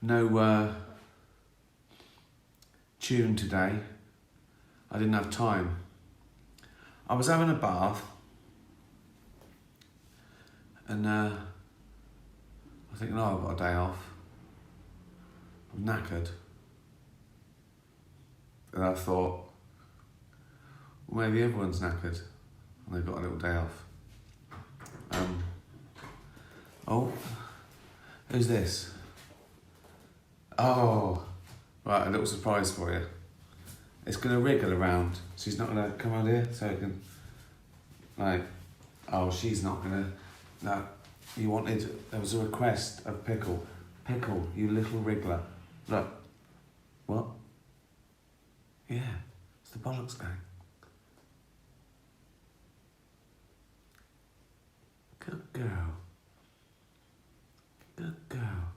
no tune today. I didn't have time. I was having a bath and I think, no, I've got a day off. I'm knackered. And I thought, well, maybe everyone's knackered and they've got a little day off. Oh, who's this? Oh, right, a little surprise for you. It's going to wriggle around. She's not going to come out here so it can, like, oh, she's not going to, no. You wanted, there was a request of Pickle. Pickle, you little wriggler. Look. What? Yeah, it's the bollocks gang. Good girl. Good girl.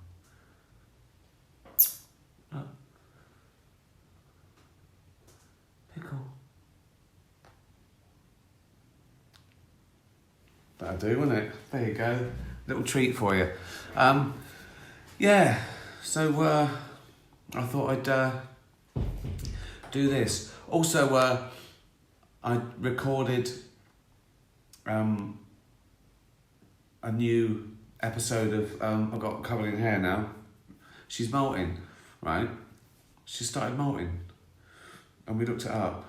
Look. Pickle. That'll do, won't it? There you go. Little treat for you. Yeah, so I thought I'd do this. Also, I recorded a new episode of I've got covered in hair now. She's molting, right? She started molting, and we looked it up,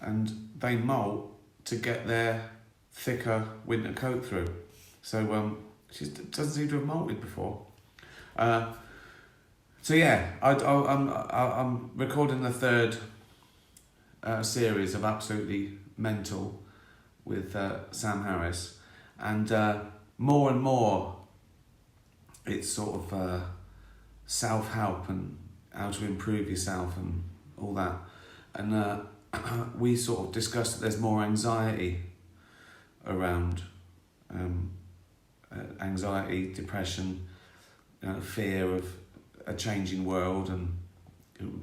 and they molt to get their thicker winter coat through. So she doesn't seem to have molted before. So yeah, I'm recording the third series of Absolutely Mental with Sam Harris, and more and more it's sort of self-help and how to improve yourself and all that. And we sort of discussed that there's more anxiety around anxiety, depression, fear of a changing world and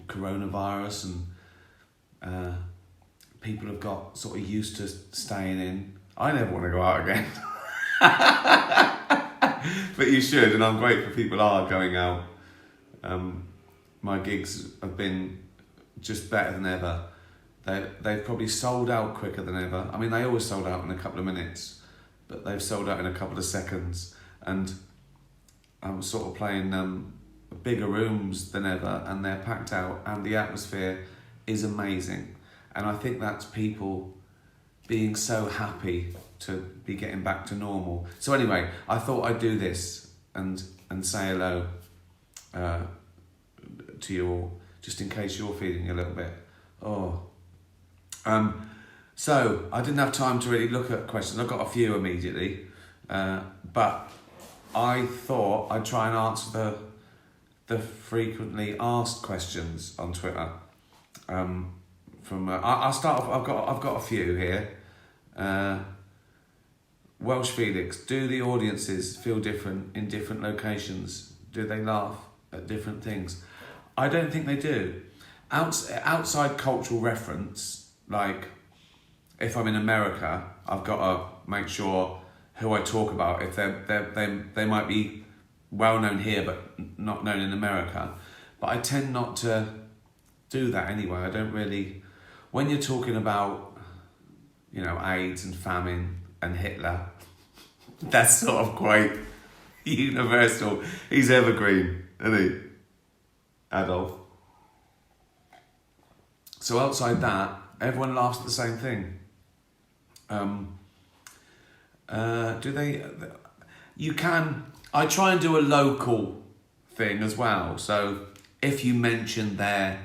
coronavirus, and people have got sort of used to staying in. I never want to go out again. But you should, and I'm grateful people are going out. My gigs have been just better than ever. They've probably sold out quicker than ever. I mean, they always sold out in a couple of minutes, but they've sold out in a couple of seconds. And I'm sort of playing bigger rooms than ever, and they're packed out, and the atmosphere is amazing. And I think that's people being so happy to be getting back to normal. So anyway, I thought I'd do this and say hello to you all, just in case you're feeling a little bit, so I didn't have time to really look at questions. I got a few immediately, but I thought I'd try and answer the frequently asked questions on Twitter. I'll start off. I've got a few here. Welsh Felix, do the audiences feel different in different locations? Do they laugh at different things? I don't think they do. Outside cultural reference, like if I'm in America, I've got to make sure who I talk about, if they might be well known here but not known in America. But I tend not to do that anyway. I don't really. When you're talking about, AIDS and famine and Hitler, that's sort of quite universal. He's evergreen, isn't he? Adolf. So outside that, everyone laughs at the same thing. Do they? You can. I try and do a local thing as well. So if you mention their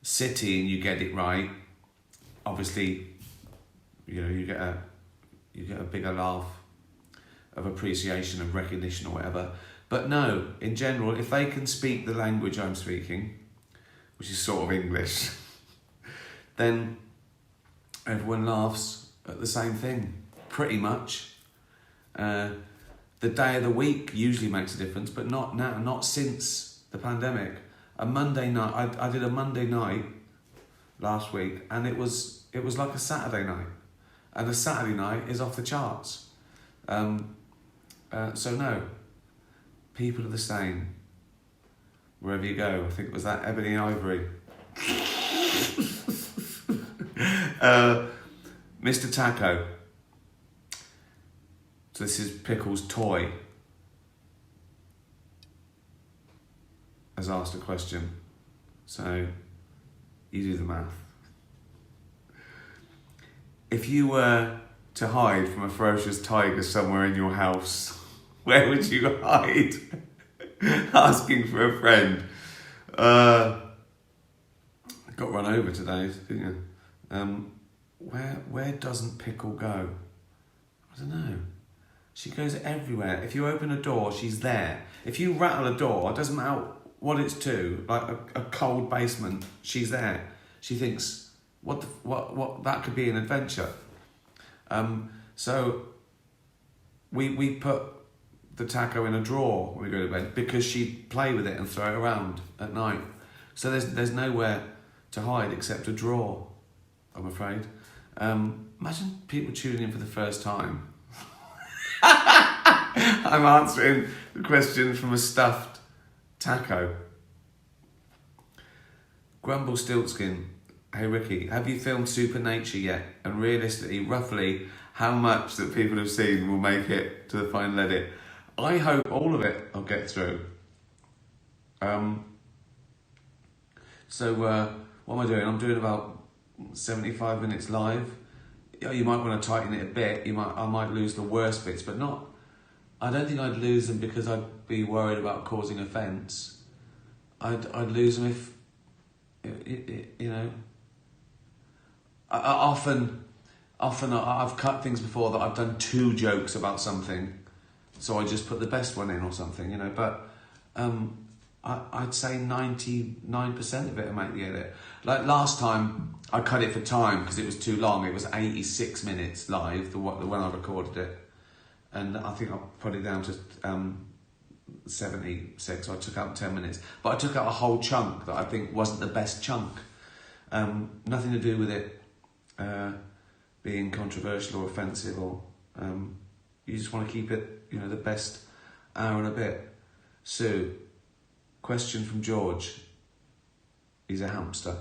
city and you get it right, obviously, you get a bigger laugh of appreciation and recognition or whatever. But no, in general, if they can speak the language I'm speaking, which is sort of English, then everyone laughs at the same thing, pretty much. The day of the week usually makes a difference, but not now, not since the pandemic. A Monday night, I did a Monday night last week, and it was like a Saturday night, and a Saturday night is off the charts. So no, people are the same. wherever you go. I think it was that Ebony Ivory. Mr. Taco. So this is Pickle's toy. Has asked a question. So you do the math. If you were to hide from a ferocious tiger somewhere in your house, where would you hide? Asking for a friend. Got run over today, didn't you? Where doesn't Pickle go? I don't know. She goes everywhere. If you open a door, she's there. If you rattle a door, it doesn't matter what it's to, like a cold basement, she's there. She thinks, what that could be an adventure. So we put the taco in a drawer when we go to bed because she'd play with it and throw it around at night. So there's nowhere to hide except a drawer, I'm afraid. Imagine people tuning in for the first time. I'm answering the question from a stuffed taco. Grumble Stiltskin. Hey Ricky, have you filmed Supernature yet? And realistically, roughly, how much that people have seen will make it to the final edit? I hope all of it I'll get through. So what am I doing? I'm doing about 75 minutes live. You might want to tighten it a bit. I might lose the worst bits, but not. I don't think I'd lose them because I'd be worried about causing offence. I'd lose them if, you know. Often I've cut things before that I've done 2 jokes about something, so I just put the best one in or something, you know. But I'd say 99% of it will make the edit. Like last time, I cut it for time because it was too long. It was 86 minutes live, the when I recorded it. And I think I put it down to 76, so I took out 10 minutes. But I took out a whole chunk that I think wasn't the best chunk. Nothing to do with it being controversial or offensive, or you just want to keep it, you know, the best hour and a bit. Sue, question from George. He's a hamster.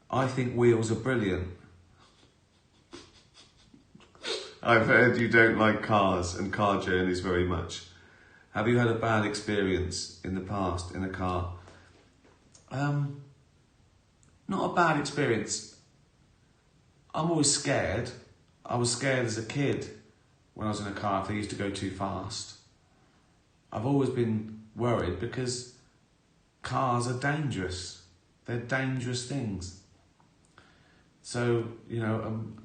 I think wheels are brilliant. I've heard you don't like cars and car journeys very much. Have you had a bad experience in the past in a car? Not a bad experience. I'm always scared. I was scared as a kid when I was in a car if they used to go too fast. I've always been worried because cars are dangerous. They're dangerous things. So, and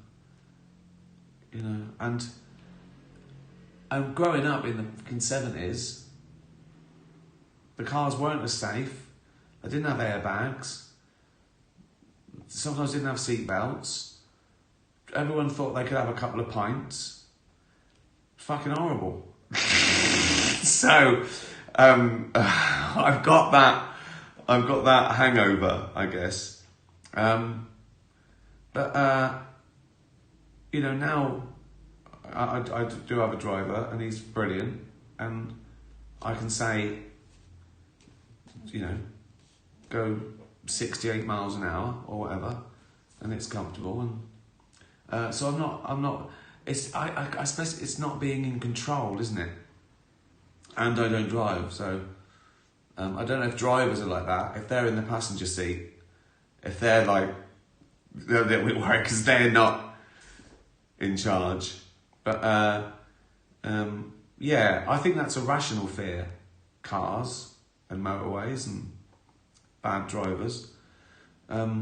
growing up in the fucking 70s, the cars weren't as safe. They didn't have airbags. Sometimes didn't have seat belts. Everyone thought they could have a couple of pints. Fucking horrible. So, I've got that hangover, I guess. Now I do have a driver and he's brilliant, and I can say, go 68 miles an hour or whatever, and it's comfortable, and so I'm not. I suppose it's not being in control, isn't it? And I don't drive, so I don't know if drivers are like that. If they're in the passenger seat, if they're like, they're a little bit worried because they're not in charge. But I think that's a rational fear. Cars and motorways and bad drivers. My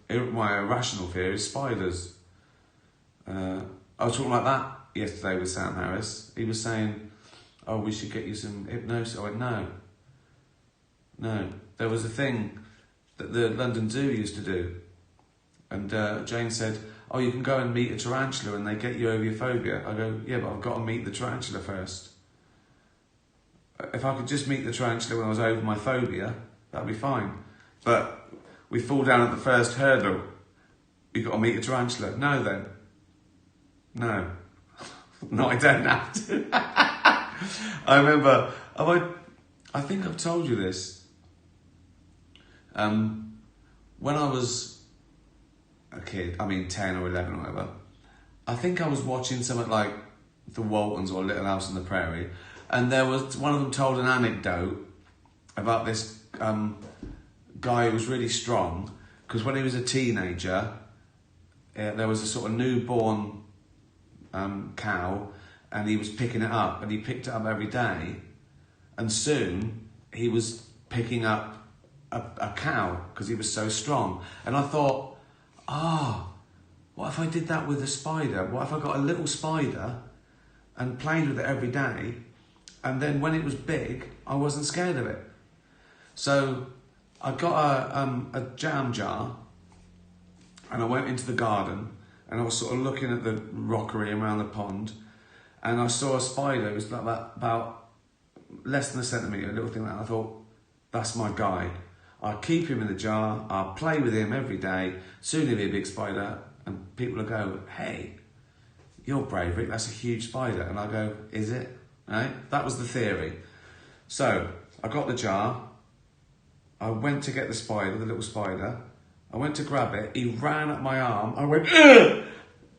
irrational fear is spiders. I was talking about that yesterday with Sam Harris. He was saying, "Oh, we should get you some hypnosis." I went, "No." There was a thing that the London Zoo used to do, and Jane said, "Oh, you can go and meet a tarantula and they get you over your phobia." I go, "Yeah, but I've got to meet the tarantula first. If I could just meet the tarantula when I was over my phobia, that'd be fine. But we fall down at the first hurdle. You've got to meet a tarantula. No, then. No." No, I don't have to. I remember, I think I've told you this. When I was a kid, 10 or 11 or whatever, I think I was watching something like The Waltons or Little House on the Prairie, and there was one of them told an anecdote about this guy who was really strong, because when he was a teenager, there was a sort of newborn cow, and he was picking it up, and he picked it up every day, and soon he was picking up a cow because he was so strong. And I thought, what if I did that with a spider? What if I got a little spider and played with it every day, and then when it was big, I wasn't scared of it? So I got a jam jar, and I went into the garden, and I was sort of looking at the rockery around the pond, and I saw a spider. It was like about less than a centimetre, a little thing like that. I thought, that's my guy. I'll keep him in the jar, I'll play with him every day, soon he'll be a big spider, and people will go, hey, you're brave, Rick, that's a huge spider. And I go, is it? Right? That was the theory. So I got the jar, I went to get the spider, the little spider, I went to grab it, he ran up my arm, I went, ugh!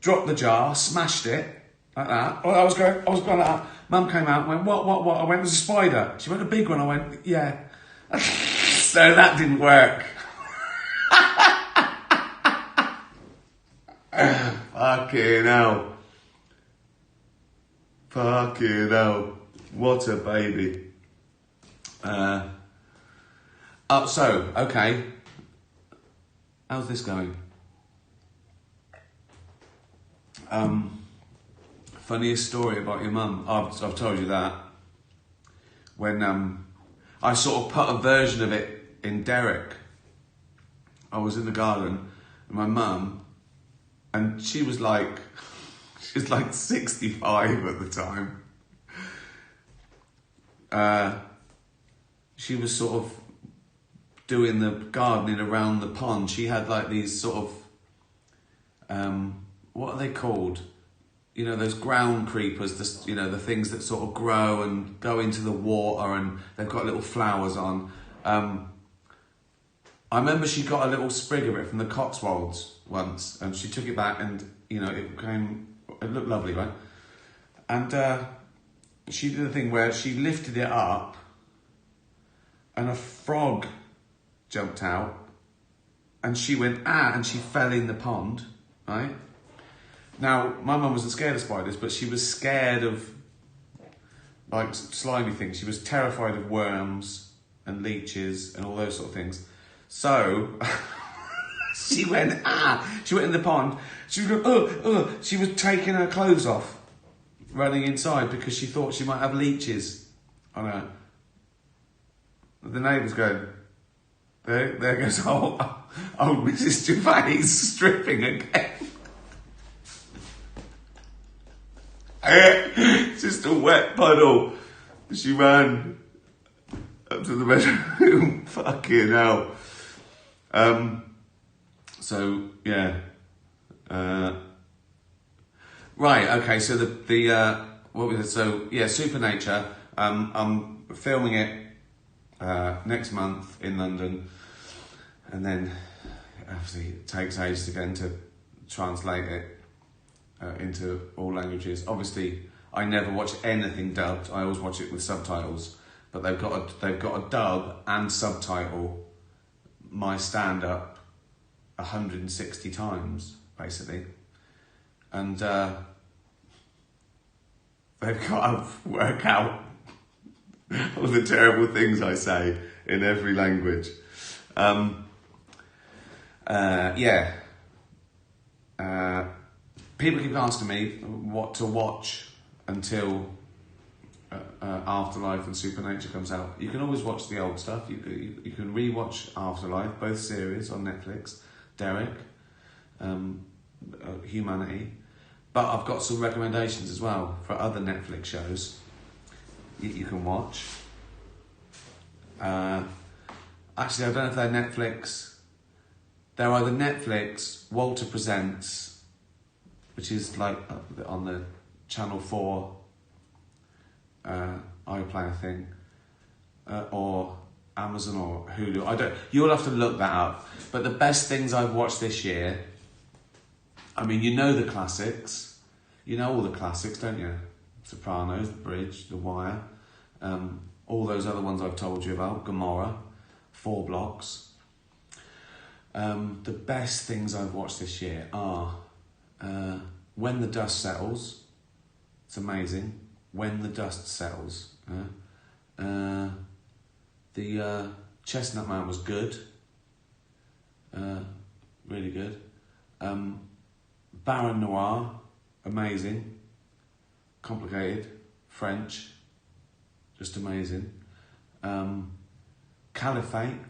Dropped the jar, smashed it, like that. I was going like that. Mum came out and went, what? I went, there's a spider. She went, a big one. I went, yeah. So that didn't work. Fucking hell. Fucking hell. What a baby. Okay. How's this going? Funniest story about your mum. I've told you that. When I sort of put a version of it in Derek. I was in the garden with my mum, and she was like 65 at the time. She was sort of doing the gardening around the pond. She had like these sort of, what are they called? You know, those ground creepers, the things that sort of grow and go into the water, and they've got little flowers on. I remember she got a little sprig of it from the Cotswolds once, and she took it back, and it looked lovely, right? And she did a thing where she lifted it up, and a frog jumped out, and she went, and she fell in the pond, right? Now, my mum wasn't scared of spiders, but she was scared of like slimy things. She was terrified of worms and leeches and all those sort of things. So she went in the pond. She was going, she was taking her clothes off, running inside because she thought she might have leeches on her. The neighbours going, there goes old Mrs. Gervais stripping again. Just a wet puddle. She ran up to the bedroom. Fucking hell. So yeah. Right. Okay. So what was it? So yeah, Supernature. I'm filming it next month in London, and then obviously it takes ages again to translate it into all languages. Obviously, I never watch anything dubbed. I always watch it with subtitles. But they've got a dub and subtitle my stand-up 160 times, basically. And they've got to work out all the terrible things I say in every language. People keep asking me what to watch until Afterlife and Supernature comes out. You can always watch the old stuff. You can re-watch Afterlife, both series on Netflix. Derek, Humanity. But I've got some recommendations as well for other Netflix shows you can watch. Actually, I don't know if they're Netflix. They're either Netflix, Walter Presents, which is like on the Channel 4 iPlayer thing, or Amazon or Hulu. You'll have to look that up. But the best things I've watched this year, I mean, you know the classics. You know all the classics, don't you? Sopranos, The Bridge, The Wire, all those other ones I've told you about, Gomorrah, 4 Blocks. The best things I've watched this year are When the Dust Settles. It's amazing. When the Dust Settles. The Chestnut Man was good. Really good. Baron Noir, amazing. Complicated. French, just amazing. Caliphate,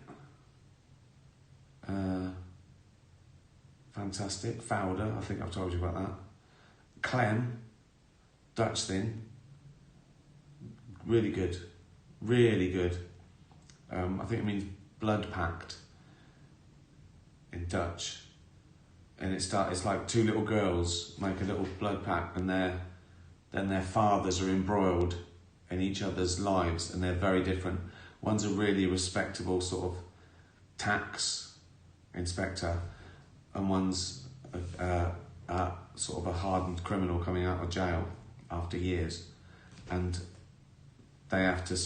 fantastic. Fowler, I think I've told you about that. Clem, Dutch thing, really good, really good. I think it means blood pact in Dutch, and it's like 2 little girls make a little blood pact, and then their fathers are embroiled in each other's lives, and they're very different. One's a really respectable sort of tax inspector, and one's sort of a hardened criminal coming out of jail after years, and they have to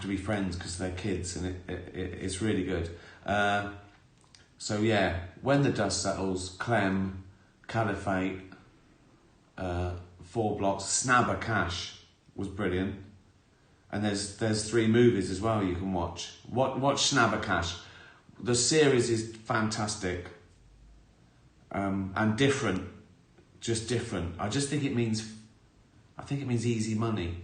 be friends because they're kids, and it's really good. So yeah, When the Dust Settles, Clem, Caliphate, 4 Blocks, Snabber Cash was brilliant, and there's 3 movies as well you can watch. Watch Snabber Cash. The series is fantastic, and different, just different. I think it means easy money,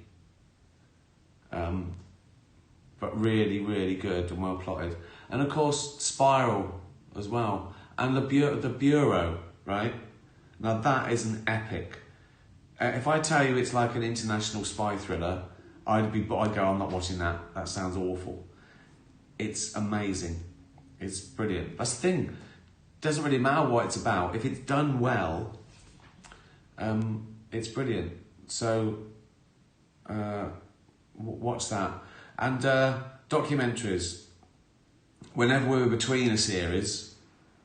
but really, really good and well plotted. And of course, Spiral as well, and the Bureau, right? Now that is an epic. If I tell you it's like an international spy thriller, I'd go, I'm not watching that. That sounds awful. It's amazing. It's brilliant. That's the thing. Doesn't really matter what it's about. If it's done well, it's brilliant. So watch that. And documentaries. Whenever we're between a series,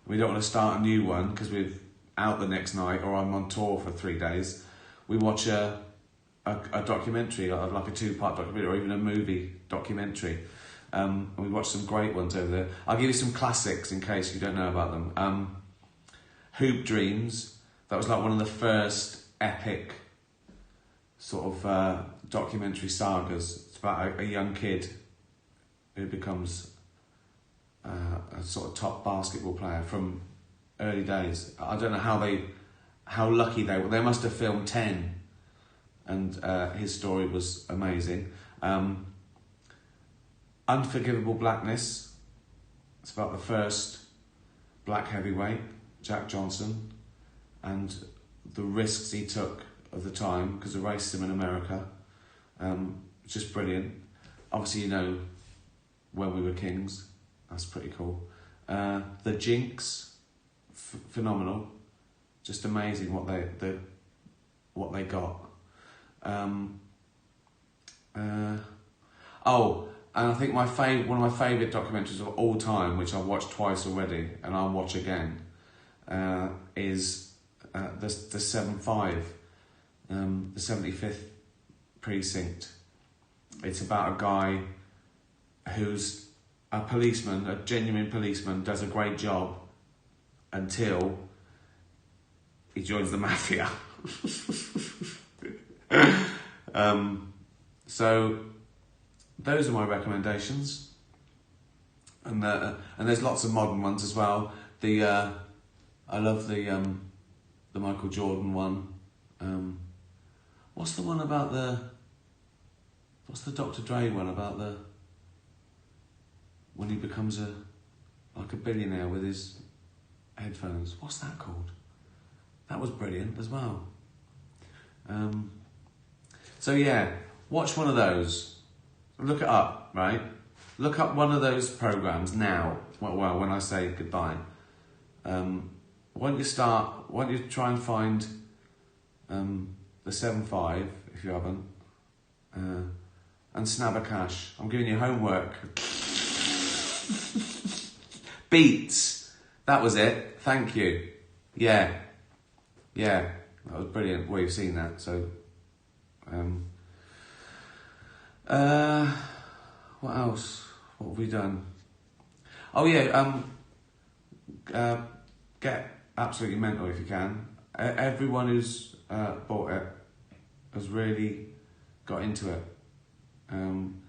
we don't want to start a new one because we're out the next night, or I'm on tour for 3 days. We watch a documentary, like a 2-part documentary, or even a movie documentary. And we watch some great ones over there. I'll give you some classics in case you don't know about them. Hoop Dreams, that was like one of the first epic sort of documentary sagas. It's about a young kid who becomes a sort of top basketball player from early days. I don't know how lucky they were. They must have filmed 10, and his story was amazing. Unforgivable Blackness. It's about the first black heavyweight, Jack Johnson, and the risks he took at the time because of racism in America. Just brilliant. Obviously, you know, When We Were Kings. That's pretty cool. The Jinx, phenomenal. Just amazing what they got. And I think one of my favourite documentaries of all time, which I've watched twice already, and I'll watch again, is the 7-5, the 75th precinct. It's about a guy who's a policeman, a genuine policeman, does a great job until he joins the mafia. So those are my recommendations, and there's lots of modern ones as well. I love the Michael Jordan one. What's the one about what's the Dr. Dre one about when he becomes like a billionaire with his headphones? What's that called? That was brilliant as well. So yeah, watch one of those. Look it up, right? Look up one of those programs now. Well, when I say goodbye, why don't you try and find the 7.5 if you haven't, and Snabber Cash. I'm giving you homework. Beats. That was it. Thank you. Yeah, that was brilliant. Well, you've seen that. So, what else? What have we done? Oh yeah, get absolutely mental if you can. Everyone who's bought it has really got into it, and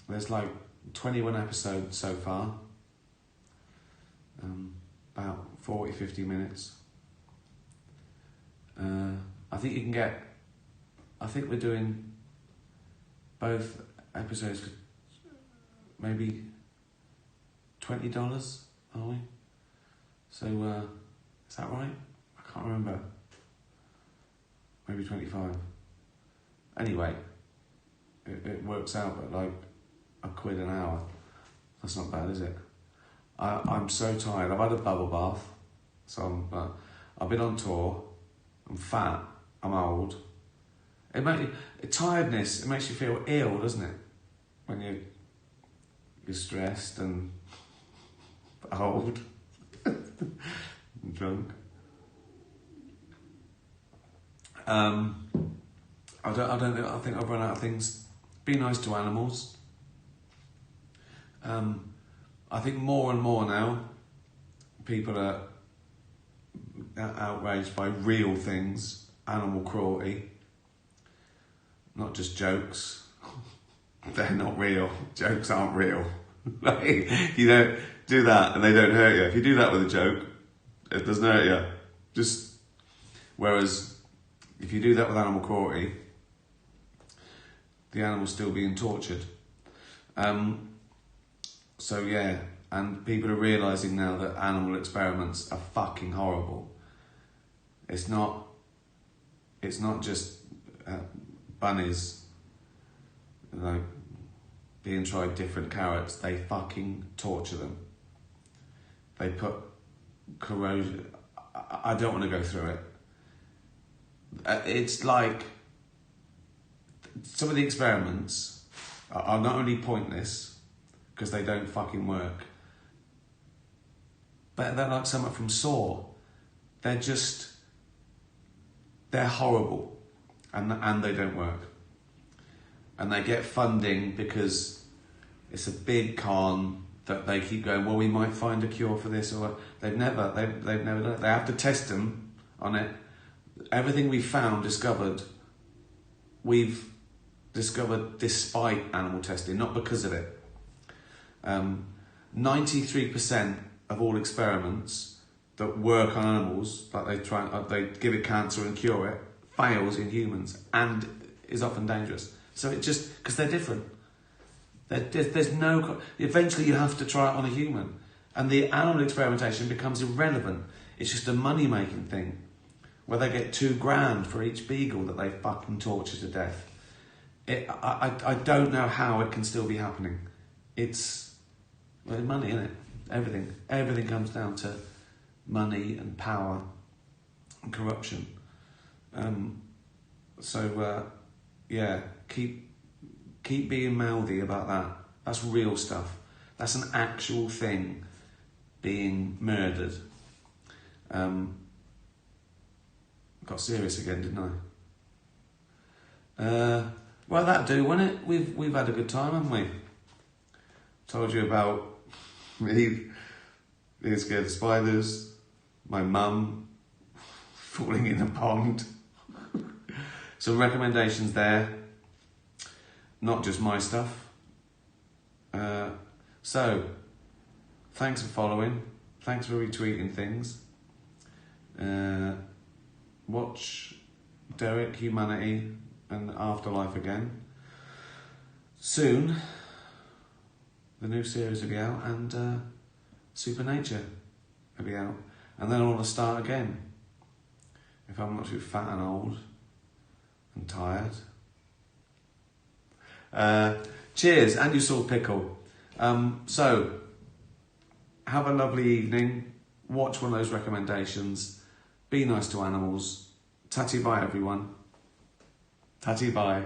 there's like 21 episodes so far, about 40-50 minutes. I think you can get, I think we're doing both episodes for maybe $20, are we? So, is that right? I can't remember. Maybe 25. Anyway, it works out at like £1 an hour. That's not bad, is it? I'm so tired. I've had a bubble bath, so I've been on tour. I'm fat. I'm old. Tiredness. It makes you feel ill, doesn't it? When you're stressed and old, and drunk. I don't know. I think I've run out of things. Be nice to animals. I think more and more now, people are outraged by real things, animal cruelty, not just jokes. They're not real. Jokes aren't real. Like, you don't do that and they don't hurt you. If you do that with a joke, it doesn't hurt you. Whereas if you do that with animal cruelty, the animal's still being tortured. So yeah, and people are realising now that animal experiments are fucking horrible. It's not just bunnies like being tried different carrots. They fucking torture them. They put corrosion. I don't want to go through it. It's like some of the experiments are not only pointless because they don't fucking work, but they're like something from Saw. They're horrible, and they don't work. And they get funding because it's a big con that they keep going, well, we might find a cure for this, or they've never done it. They have to test them on it. Everything we've discovered despite animal testing, not because of it. 93% of all experiments that work on animals, like they give it cancer and cure it, fails in humans and is often dangerous. So it just, because they're different. Eventually you have to try it on a human. And the animal experimentation becomes irrelevant. It's just a money-making thing, where they get $2,000 for each beagle that they fucking torture to death. I don't know how it can still be happening. It's money, isn't it? Everything comes down to money and power and corruption. Yeah, keep being mouthy about that. That's real stuff. That's an actual thing being murdered. Got serious again, didn't I? Well, that'll do, won't it? We've had a good time, haven't we? Told you about me being scared of spiders, my mum falling in a pond. Some recommendations there, not just my stuff. So, thanks for following. Thanks for retweeting things. Watch Derek, Humanity and Afterlife again. Soon, the new series will be out, and Supernature will be out. And then I want to start again. If I'm not too fat and old and tired. Cheers, and you saw Pickle. So, have a lovely evening. Watch one of those recommendations. Be nice to animals. Tatty bye, everyone. Tatty bye.